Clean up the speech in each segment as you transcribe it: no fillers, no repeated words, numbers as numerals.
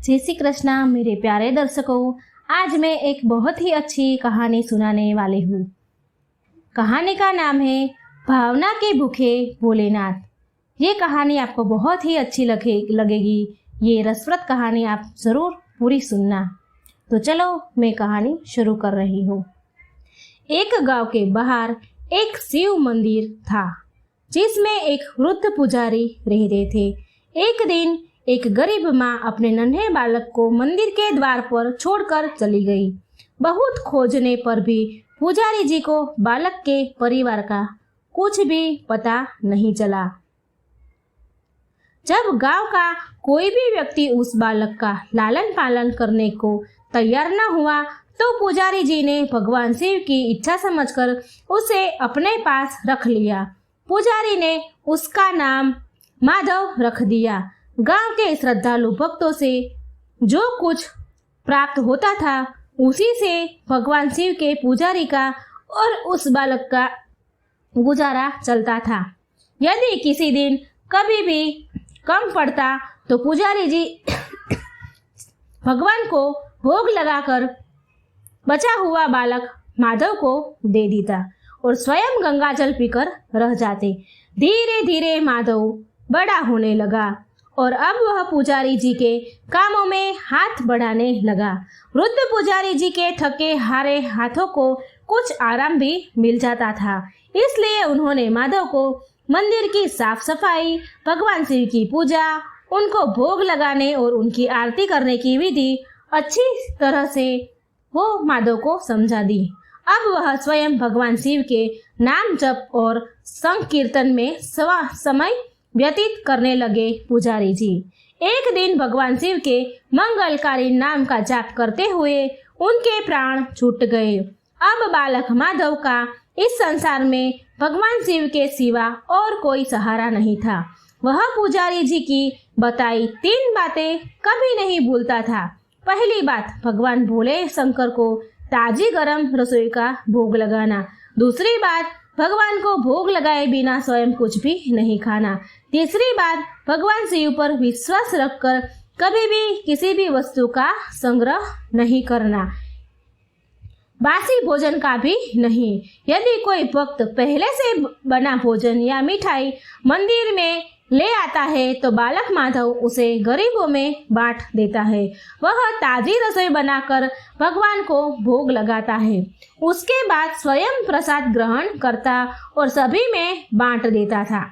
जय श्री कृष्णा मेरे प्यारे दर्शकों, आज मैं एक बहुत ही अच्छी कहानी सुनाने वाली हूँ। कहानी का नाम है भावना के भूखे भोलेनाथ। ये कहानी आपको बहुत ही अच्छी लगेगी। ये रसप्रद कहानी आप ज़रूर पूरी सुनना। तो चलो मैं कहानी शुरू कर रही हूँ। एक गांव के बाहर एक शिव मंदिर था, जिसमें एक वृद्ध पुजारी रहते थे। एक दिन एक गरीब माँ अपने नन्हे बालक को मंदिर के द्वार पर छोड़कर चली गई। बहुत खोजने पर भी पुजारी जी को बालक के परिवार का कुछ भी पता नहीं चला। जब गांव का कोई भी व्यक्ति उस बालक का लालन पालन करने को तैयार न हुआ, तो पुजारी जी ने भगवान शिव की इच्छा समझकर उसे अपने पास रख लिया। पुजारी ने उसका नाम माधव रख दिया। गांव के श्रद्धालु भक्तों से जो कुछ प्राप्त होता था, उसी से भगवान शिव के पुजारी का और उस बालक का गुजारा चलता था। यदि किसी दिन कभी भी कम पड़ता तो पुजारी जी भगवान को भोग लगाकर बचा हुआ बालक माधव को दे देता और स्वयं गंगा जल पीकर रह जाते। धीरे धीरे माधव बड़ा होने लगा और अब वह पुजारी जी के कामों में हाथ बढ़ाने लगा। वृद्ध पुजारी जी के थके हारे हाथों को कुछ आराम भी मिल जाता था, इसलिए उन्होंने माधव को मंदिर की साफ सफाई, भगवान शिव की पूजा, उनको भोग लगाने और उनकी आरती करने की विधि अच्छी तरह से वो माधव को समझा दी। अब वह स्वयं भगवान शिव के नाम जप और संकीर्तन में समय व्यतीत करने लगे। पुजारी जी एक दिन भगवान शिव के मंगलकारी नाम का जाप करते हुए उनके प्राण छूट गए। अब बालक माधव का इस संसार में भगवान शिव के सिवा और कोई सहारा नहीं था। वह पुजारी जी की बताई 3 बातें कभी नहीं भूलता था। पहली बात, भगवान भोले शंकर को ताजी गरम रसोई का भोग लगाना। दूसरी बात, भगवान को भोग लगाए बिना स्वयं कुछ भी नहीं खाना। तीसरी बात, भगवान शिव पर विश्वास रखकर कभी भी किसी भी वस्तु का संग्रह नहीं करना, बासी भोजन का भी नहीं। यदि कोई भक्त पहले से बना भोजन या मिठाई मंदिर में ले आता है तो बालक माधव उसे गरीबों में बांट देता है। वह ताजी रसोई बनाकर भगवान को भोग लगाता है। उसके बाद स्वयं प्रसाद ग्रहण करता और सभी में बांट देता था।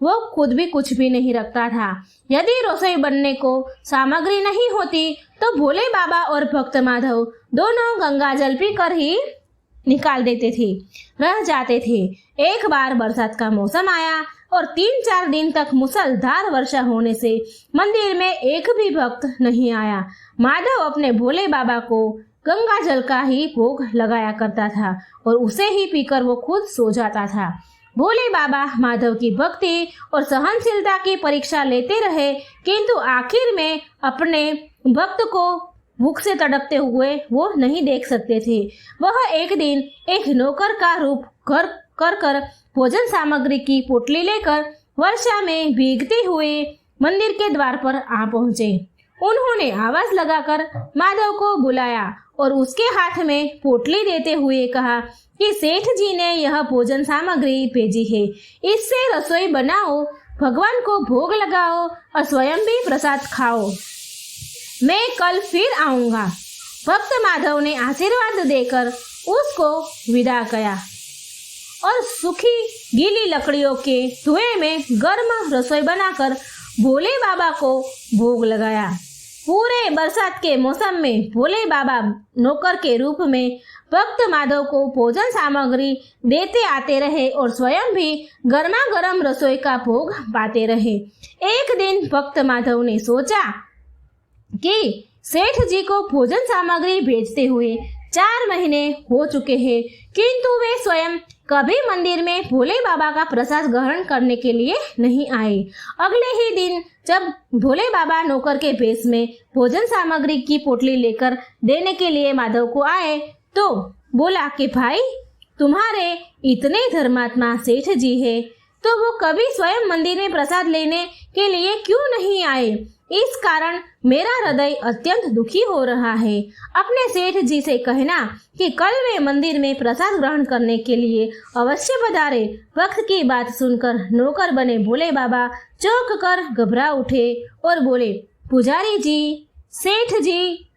वो खुद भी कुछ भी नहीं रखता था। यदि रसोई बनने को सामग्री नहीं होती तो भोले बाबा और भक्त माधव दोनों गंगा जल पीकर ही निकाल देते थे, रह जाते थे। एक बार बरसात का मौसम आया और 3-4 दिन तक मूसलाधार वर्षा होने से मंदिर में एक भी भक्त नहीं आया। माधव अपने भोले बाबा को गंगा जल का ही भोग लगाया करता था और उसे ही पीकर वो खुद सो जाता था। भोले बाबा माधव की भक्ति और सहनशीलता की परीक्षा लेते रहे, किंतु आखिर में अपने भक्त को भूख से तड़पते हुए वो नहीं देख सकते थे। वह एक दिन एक नौकर का रूप कर भोजन सामग्री की पोटली लेकर वर्षा में भीगते हुए मंदिर के द्वार पर आ पहुंचे। उन्होंने आवाज लगाकर माधव को बुलाया और उसके हाथ में पोटली देते हुए कहा कि सेठ जी ने यह भोजन सामग्री भेजी है, इससे रसोई बनाओ, भगवान को भोग लगाओ और स्वयं भी प्रसाद खाओ। मैं कल फिर आऊंगा। भक्त माधव ने आशीर्वाद देकर उसको विदा किया और सूखी गीली लकड़ियों के धुएं में गर्म रसोई बनाकर भोले बाबा को भोग लगाया। पूरे बरसात के मौसम में भोले बाबा नौकर के रूप में भक्त माधव को भोजन सामग्री देते आते रहे और स्वयं भी गर्मा गर्म रसोई का भोग पाते रहे। एक दिन भक्त माधव ने सोचा कि सेठ जी को भोजन सामग्री भेजते हुए 4 महीने हो चुके हैं, किंतु वे स्वयं कभी मंदिर में भोले बाबा का प्रसाद ग्रहण करने के लिए नहीं आए। अगले ही दिन जब भोले बाबा नौकर के भेष में भोजन सामग्री की पोटली लेकर देने के लिए माधव को आए तो बोला कि भाई, तुम्हारे इतने धर्मात्मा सेठ जी है तो वो कभी स्वयं मंदिर में प्रसाद लेने के लिए क्यों नहीं आए? इस कारण मेरा हृदय अत्यंत दुखी हो रहा है। अपने सेठ जी से कहना कि कल वे मंदिर में प्रसाद ग्रहण करने के लिए अवश्य पधारे। भक्त की बात सुनकर नौकर बने भोले बाबा चौंक कर घबरा उठे और बोले, पुजारी जी, सेठ जी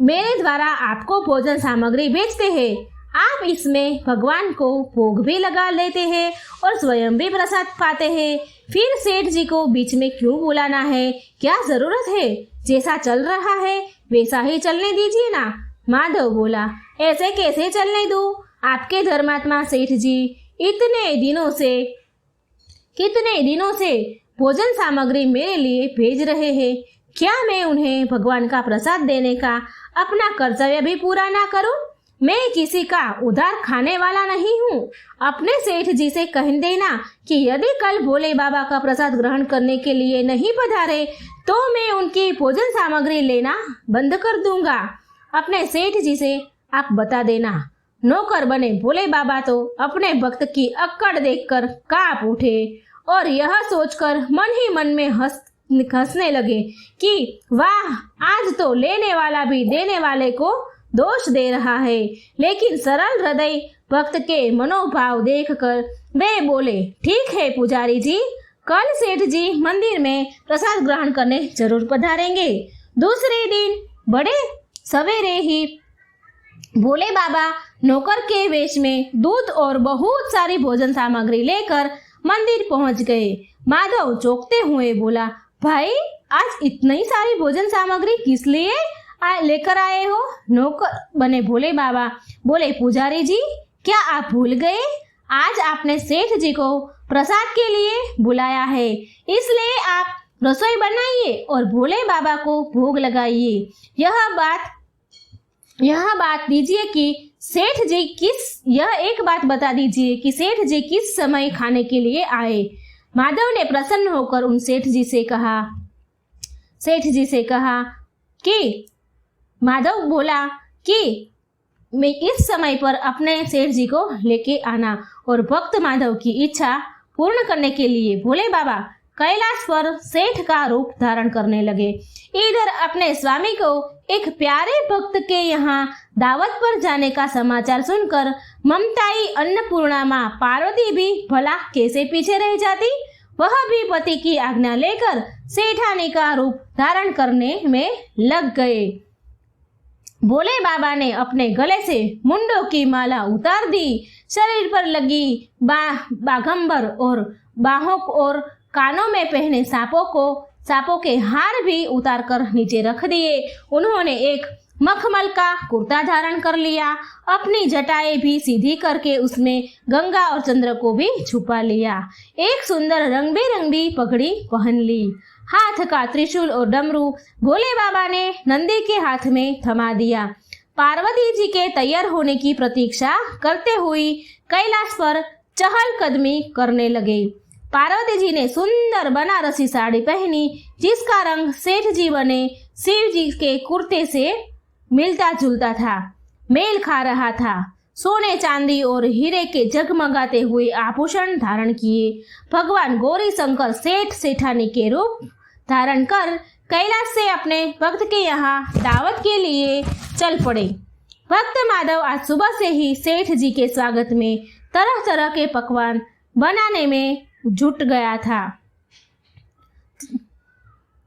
मेरे द्वारा आपको भोजन सामग्री भेजते हैं। आप इसमें भगवान को भोग भी लगा लेते हैं और स्वयं भी प्रसाद पाते हैं। फिर सेठ जी को बीच में क्यों बुलाना है? क्या जरूरत है? जैसा चल रहा है वैसा ही चलने दीजिए ना। माधव बोला, ऐसे कैसे चलने दूं? आपके धर्मात्मा सेठ जी कितने दिनों से भोजन सामग्री मेरे लिए भेज रहे हैं। क्या मैं उन्हें भगवान का प्रसाद देने का अपना कर्तव्य भी पूरा ना करूं? मैं किसी का उधार खाने वाला नहीं हूँ। अपने सेठ जी से कह देना कि यदि कल भोले बाबा का प्रसाद ग्रहण करने के लिए नहीं पधारे तो मैं उनकी भोजन सामग्री लेना बंद कर दूंगा। अपने सेठ जी से आप बता देना। नौकर बने भोले बाबा तो अपने भक्त की अक्कड़ देखकर कांप उठे और यह सोचकर मन ही मन में हंसने लगे कि वाह, आज तो लेने वाला भी देने वाले को दोष दे रहा है। लेकिन सरल हृदय भक्त के मनोभाव देखकर वे बोले, ठीक है पुजारी जी, कल सेठ जी मंदिर में प्रसाद ग्रहण करने जरूर पधारेंगे। दूसरे दिन बड़े सवेरे ही भोले बाबा नौकर के वेश में दूध और बहुत सारी भोजन सामग्री लेकर मंदिर पहुंच गए। माधव चौंकते हुए बोला, भाई आज इतनी सारी भोजन सामग्री किस लिए लेकर आए हो? नौकर बने भोले बाबा बोले, पुजारी जी, क्या आप भूल गए? आज आपने सेठ जी को प्रसाद के लिए बुलाया है, इसलिए आप रसोई बनाइए और भोले बाबा को भोग लगाइए। यह एक बात बता दीजिए कि सेठ जी किस समय खाने के लिए आए। माधव ने प्रसन्न होकर उन सेठ जी से कहा कि माधव बोला कि मैं इस समय पर अपने सेठ जी को लेके आना। और भक्त माधव की इच्छा पूर्ण करने के लिए भोले बाबा कैलाश पर सेठ का रूप धारण करने लगे। इधर अपने स्वामी को एक प्यारे भक्त के यहाँ दावत पर जाने का समाचार सुनकर ममताई अन्नपूर्णा माँ पार्वती भी भला कैसे पीछे रह जाती। वह भी पति की आज्ञा लेकर सेठानी का रूप धारण करने में लग गए। भोले बाबा ने अपने गले से मुंडों की माला उतार दी, शरीर पर लगी बाघंबर और बाहों और कानों में पहने सांपों के हार भी उतार कर नीचे रख दिए। उन्होंने एक मखमल का कुर्ता धारण कर लिया, अपनी जटाएं भी सीधी करके उसमें गंगा और चंद्र को भी छुपा लिया। एक सुंदर रंग बिरंगी पगड़ी पहन ली। हाथ का त्रिशूल और डमरू भोले बाबा ने नंदी के हाथ में थमा दिया। पार्वती जी के तैयार होने की प्रतीक्षा करते हुए कैलाश पर चहलकदमी करने लगे। पार्वती जी ने सुंदर बनारसी साड़ी पहनी, जिसका रंग सेठ जी बने शिव जी के कुर्ते से मिलता जुलता था, मेल खा रहा था। सोने चांदी और हीरे के जगमगाते हुए आभूषण धारण किए भगवान गौरी शंकर सेठ सेठानी के रूप धारण कर कैलाश से अपने भक्त के यहाँ दावत के लिए चल पड़े। भक्त माधव आज सुबह से ही सेठ जी के स्वागत में तरह तरह के पकवान बनाने में जुट गया था।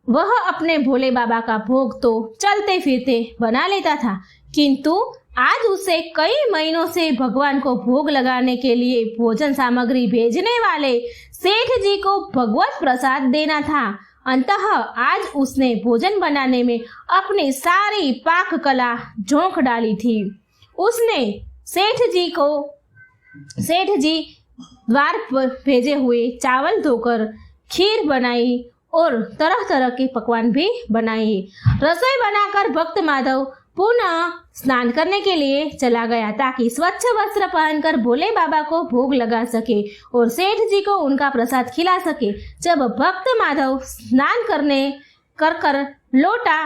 वह अपने भोले बाबा का भोग तो चलते फिरते बना लेता था, किंतु आज उसे कई महीनों से भगवान को भोग लगाने के लिए भोजन सामग्री भेजने वाले सेठ जी को भगवत प्रसाद देना था। अंततः आज उसने भोजन बनाने में अपनी सारी पाक कला झोंक डाली थी। उसने सेठ जी द्वार पर भेजे हुए चावल धोकर खीर बनाई और तरह तरह के पकवान भी बनाए। रसोई बनाकर भक्त माधव पुनः स्नान करने के लिए चला गया ताकि स्वच्छ वस्त्र पहनकर भोले बाबा को भोग लगा सके और सेठ जी को उनका प्रसाद खिला सके। जब भक्त माधव स्नान कर लौटा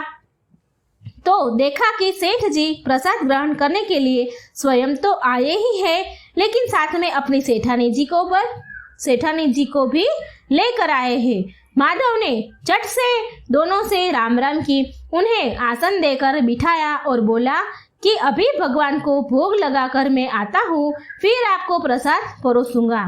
तो देखा कि सेठ जी प्रसाद ग्रहण करने के लिए स्वयं तो आए ही है, लेकिन साथ में अपनी सेठानी जी को भी लेकर आए हैं। माधव ने झट से दोनों से राम राम की, उन्हें आसन देकर बिठाया और बोला कि अभी भगवान को भोग लगाकर मैं आता हूँ, फिर आपको प्रसाद परोसूंगा।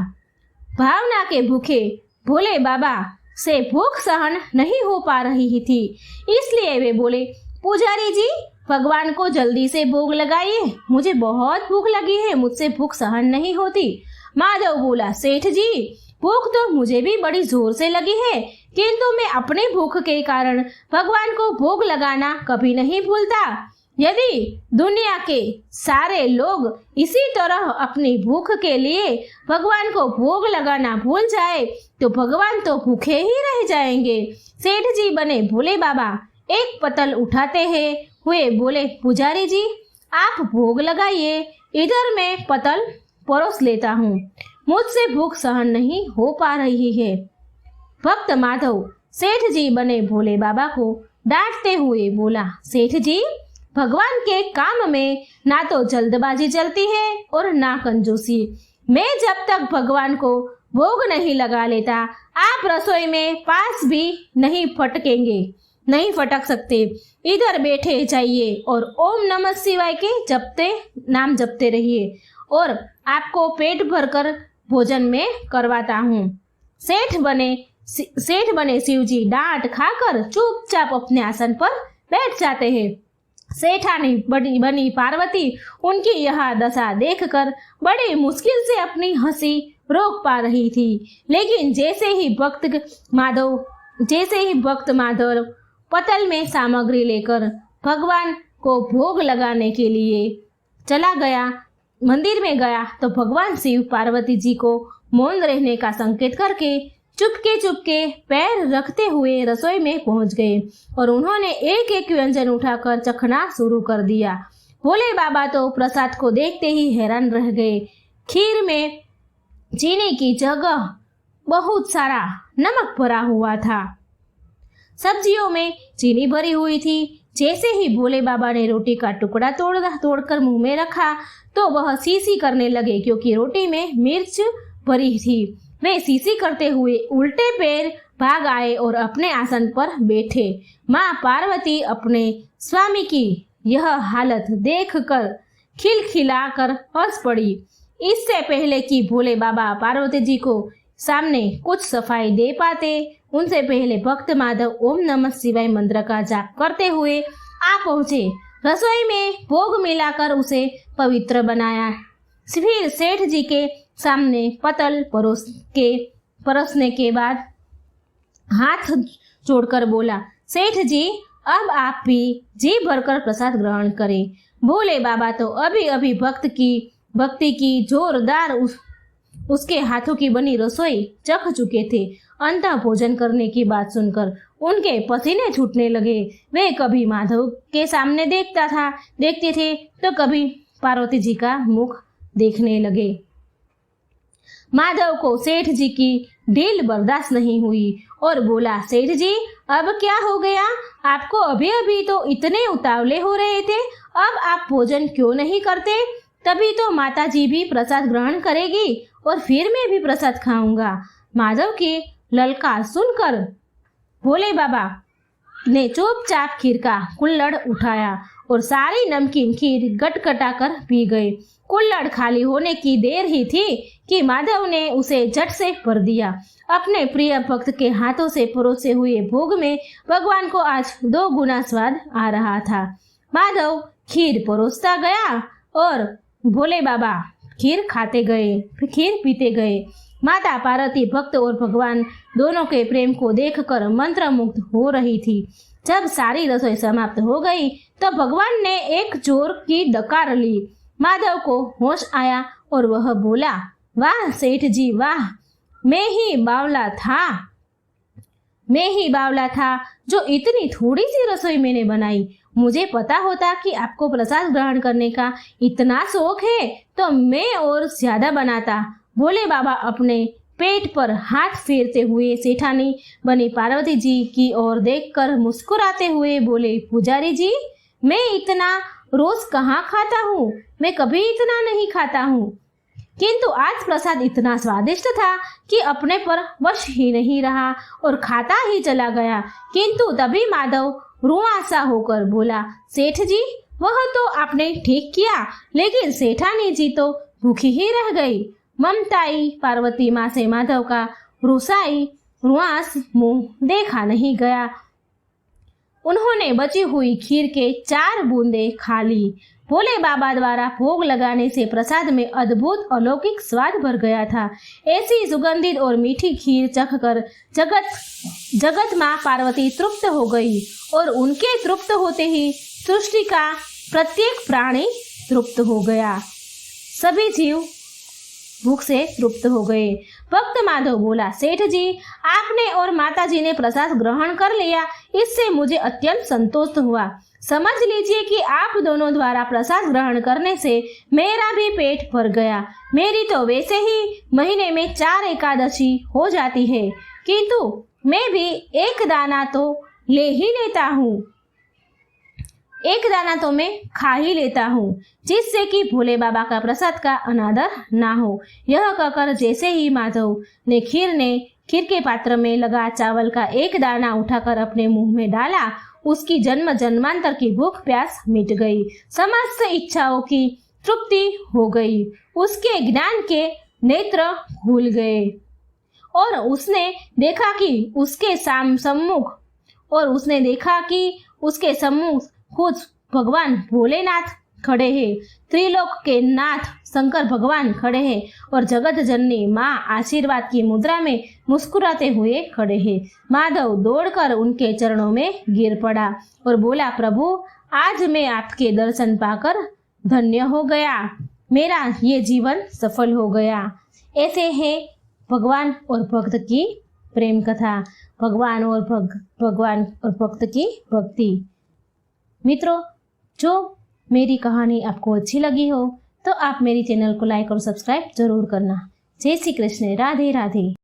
भावना के भूखे भोले बाबा से भूख सहन नहीं हो पा रही थी, इसलिए वे बोले, पुजारी जी भगवान को जल्दी से भोग लगाइए, मुझे बहुत भूख लगी है, मुझसे भूख सहन नहीं होती। माधव बोला, सेठ जी भूख तो मुझे भी बड़ी जोर से लगी है, किंतु मैं अपनी भूख के कारण भगवान को भोग लगाना कभी नहीं भूलता। यदि दुनिया के सारे लोग इसी तरह अपनी भूख के लिए भगवान को भोग लगाना भूल जाए तो भगवान तो भूखे ही रह जाएंगे। सेठ जी बने भोले बाबा एक पतल उठाते हुए बोले, पुजारी जी आप भोग लगाइए, इधर मैं पतल परोस लेता हूँ, मुझसे भूख सहन नहीं हो पा रही है। भक्त माधव सेठ जी बने भोले बाबा को डांटते हुए बोला, सेठ जी भगवान के काम में ना तो जल्दबाजी चलती है और ना कंजूसी। मैं जब तक भगवान को भोग नहीं लगा लेता, आप रसोई में पास भी नहीं फटक सकते। इधर बैठे जाइए और ओम नमः शिवाय के नाम जपते रहिए और आपको पेट भरकर भोजन में करवाता हूँ। सेठ बने शिवजी डांट खाकर चुपचाप अपने आसन पर बैठ जाते हैं। सेठानी बनी पार्वती उनकी यह दशा देखकर बड़ी मुश्किल से अपनी हंसी रोक पा रही थी, लेकिन जैसे ही भक्त माधव पतल में सामग्री लेकर भगवान को भोग लगाने के लिए चला गया, मंदिर में गया, तो भगवान शिव पार्वती जी को मौन रहने का संकेत करके चुपके पैर रखते हुए रसोई में पहुंच गए और उन्होंने एक एक व्यंजन उठाकर चखना शुरू कर दिया। भोले बाबा तो प्रसाद को देखते ही हैरान रह गए। खीर में चीनी की जगह बहुत सारा नमक भरा हुआ था, सब्जियों में चीनी भरी हुई थी। जैसे ही भोले बाबा ने रोटी का टुकड़ा तोड़कर मुंह में रखा तो वह सीसी करने लगे, क्योंकि रोटी में मिर्च भरी थी। वे सीसी करते हुए उल्टे पैर भाग आए और अपने आसन पर बैठे। माँ पार्वती अपने स्वामी की यह हालत देखकर खिलखिलाकर हंस पड़ी। इससे पहले कि भोले बाबा पार्वती जी को सामने कुछ सफाई दे पाते, उनसे पहले भक्त माधव ओम नमः शिवाय मंत्र का जाप करते हुए आ पहुंचे। रसोई में भोग मिलाकर उसे पवित्र बनाया। फिर सेठ जी के सामने पतल परोसने के बाद हाथ जोड़कर बोला, सेठ जी अब आप भी जी भरकर प्रसाद ग्रहण करें। भोले बाबा तो अभी भक्ति की जोरदार उसके हाथों की बनी रसोई चख चुके थे। अंतः भोजन करने की बात सुनकर उनके पसीने छूटने लगे। वे कभी माधव के सामने देखते थे तो कभी पार्वती जी का मुख देखने लगे। माधव को सेठ जी की ढील बर्दाश्त नहीं हुई और बोला, सेठ जी अब क्या हो गया? आपको अभी तो इतने उतावले हो रहे थे, अब आप भोजन क्यों नहीं करते? तभी तो माता जी भी प्रसाद ग्रहण करेगी और फिर मैं भी प्रसाद खाऊंगा। माधव की ललकार सुनकर भोले बाबा ने चुपचाप खीर का कुल्हड़ उठाया और सारी नमकीन खीर गटगटाकर पी गए। कुल्हड़ खाली होने की देर ही थी कि माधव ने उसे झट से भर दिया। अपने प्रिय भक्त के हाथों से परोसे हुए भोग में भगवान को आज 2 गुना स्वाद आ रहा था। माधव खीर परोसता गया और भोले बाबा खीर पीते गए। माता पार्वती भक्त और भगवान दोनों के प्रेम को देखकर मंत्रमुग्ध हो रही थी। जब सारी रसोई समाप्त हो गई तो भगवान ने एक जोर की डकार ली। माधव को होश आया और वह बोला, वाह सेठ जी वाह, मैं ही बावला था जो इतनी थोड़ी सी रसोई मैंने बनाई। मुझे पता होता कि आपको प्रसाद ग्रहण करने का इतना शौक है तो मैं और ज्यादा बनाता। भोले बाबा अपने पेट पर हाथ फेरते हुए सेठानी बनी पार्वती जी की ओर देखकर मुस्कुराते हुए बोले, पुजारी जी मैं इतना रोज कहाँ खाता हूँ, मैं कभी इतना नहीं खाता हूँ। किंतु आज प्रसाद इतना स्वादिष्ट था कि अपने पर वश ही नहीं रहा और खाता ही चला गया। किंतु तभी माधव रुआसा होकर बोला, सेठ जी, वह तो आपने ठीक किया, लेकिन सेठानी जी तो भूखी ही रह गई। ममताई पार्वती माँ से माधव का रुआस मुंह देखा नहीं गया। उन्होंने बची हुई खीर के 4 बूंदे खा ली। भोले बाबा द्वारा भोग लगाने से प्रसाद में अद्भुत अलौकिक स्वाद भर गया था। ऐसी सुगंधित और मीठी खीर चखकर जगत माँ पार्वती तृप्त हो गई और उनके तृप्त होते ही सृष्टि का प्रत्येक प्राणी तृप्त हो गया। सभी जीव भूख से तृप्त हो गए। भक्त माधव बोला, सेठ जी, आपने और माताजी ने प्रसाद ग्रहण कर लिया, इससे मुझे अत्यंत संतोष हुआ। समझ लीजिए कि आप दोनों द्वारा प्रसाद ग्रहण करने से मेरा भी पेट भर गया। मेरी तो वैसे ही महीने में 4 एकादशी हो जाती है, किंतु मैं भी एक दाना तो ले ही लेता हूँ, एक दाना तो मैं खा ही लेता हूँ, जिससे कि भोले बाबा का प्रसाद का अनादर ना हो। यह कहकर जैसे ही माधव ने खीर के पात्र में लगा चावल का एक दाना उठाकर अपने मुंह में डाला, उसकी जन्म जन्मांतर की भूख प्यास मिट गई, समस्त इच्छाओं की तृप्ति हो गई। उसके ज्ञान के नेत्र खुल गए और उसने देखा कि उसके सम्मुख खुद भगवान भोलेनाथ खड़े हैं, त्रिलोक के नाथ शंकर भगवान खड़े हैं और जगत जननी माँ आशीर्वाद की मुद्रा में मुस्कुराते हुए खड़े हैं। माधव दौड़कर उनके चरणों में गिर पड़ा और बोला, प्रभु, आज मैं आपके दर्शन पाकर धन्य हो गया, मेरा ये जीवन सफल हो गया। ऐसे है भगवान और भक्त की प्रेम कथा, भगवान और भक्त की भक्ति। मित्रों, जो मेरी कहानी आपको अच्छी लगी हो तो आप मेरी चैनल को लाइक और सब्सक्राइब जरूर करना। जय श्री कृष्ण, राधे राधे।